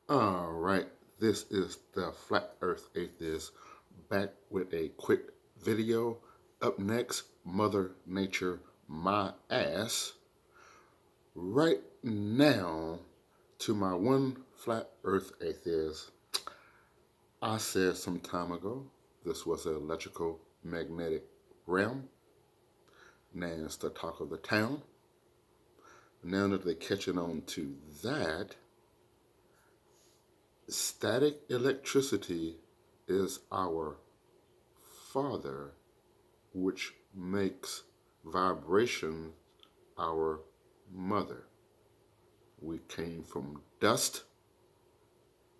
All right, this is the Flat Earth Atheist back with a quick video. Up next, Mother Nature, my ass. Right now, to my one Flat Earth Atheist, I said some time ago this was an electrical magnetic realm. Now it's the talk of the town. Now that they're catching on to that, static electricity is our father, which makes vibration our mother. We came from dust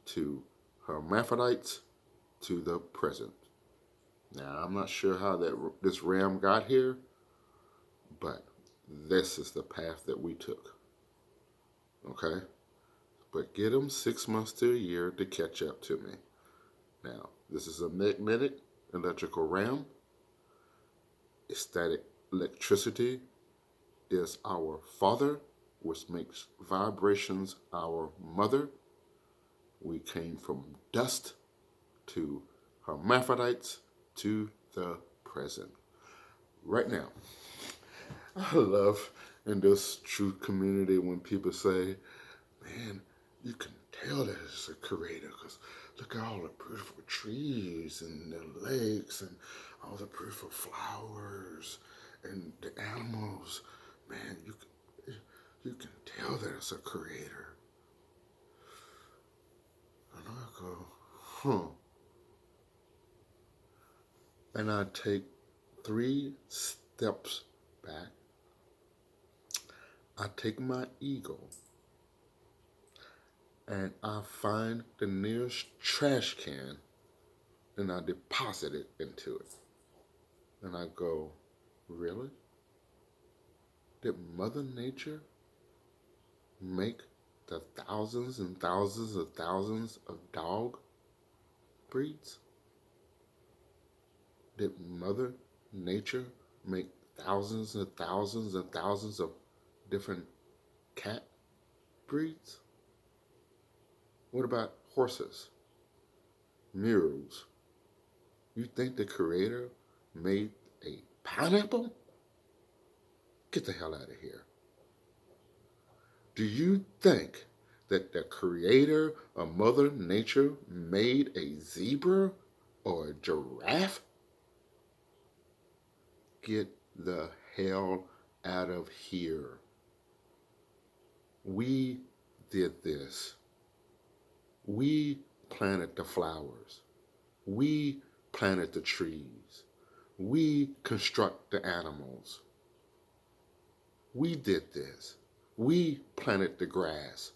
to hermaphrodites to the present. Now, I'm not sure how this ram got here, but this is the path that we took. Okay? But get them 6 months to a year to catch up to me. Now, this is a magnetic electrical ram. Static electricity is our father, which makes vibrations our mother. We came from dust to hermaphrodites to the present. Right now, I love in this truth community when people say, man, you can tell that it's a creator because look at all the beautiful trees and the lakes and all the beautiful flowers and the animals. Man, you can tell that it's a creator. And I go, huh. And I take 3 steps back. I take my ego and I find the nearest trash can and I deposit it into it. And I go, really? Did Mother Nature make the thousands and thousands of thousands of dog breeds? Did Mother Nature make thousands and thousands and thousands of different cat breeds? What about horses, mules? You think the creator made a pineapple? Get the hell out of here. Do you think that the creator of Mother Nature made a zebra or a giraffe? Get the hell out of here. We did this. We planted the flowers. We planted the trees. We construct the animals. We did this. We planted the grass.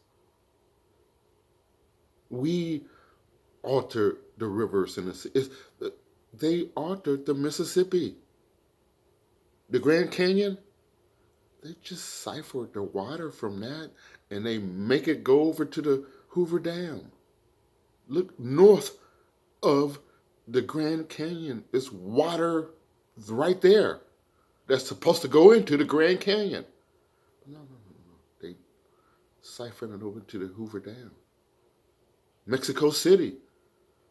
We altered the rivers in the sea. They altered the Mississippi. The Grand Canyon, they just siphoned the water from that and they make it go over to the Hoover Dam. Look north of the Grand Canyon. It's water right there that's supposed to go into the Grand Canyon. No. They siphon it over to the Hoover Dam. Mexico City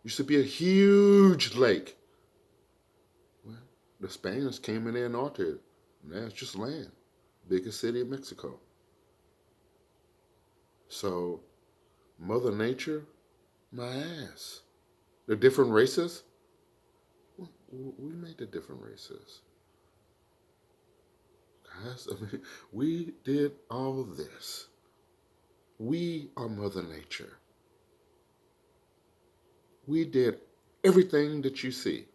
used to be a huge lake. Well, the Spaniards came in there and altered it. Now it's just land. Biggest city in Mexico. So, Mother Nature, my ass. The different races, we made the different races. Guys, I mean, we did all this. We are Mother Nature. We did everything that you see.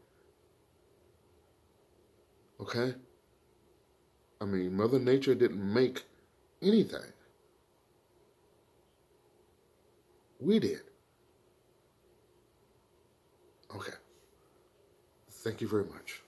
Okay? I mean, Mother Nature didn't make anything. We did. Okay. Thank you very much.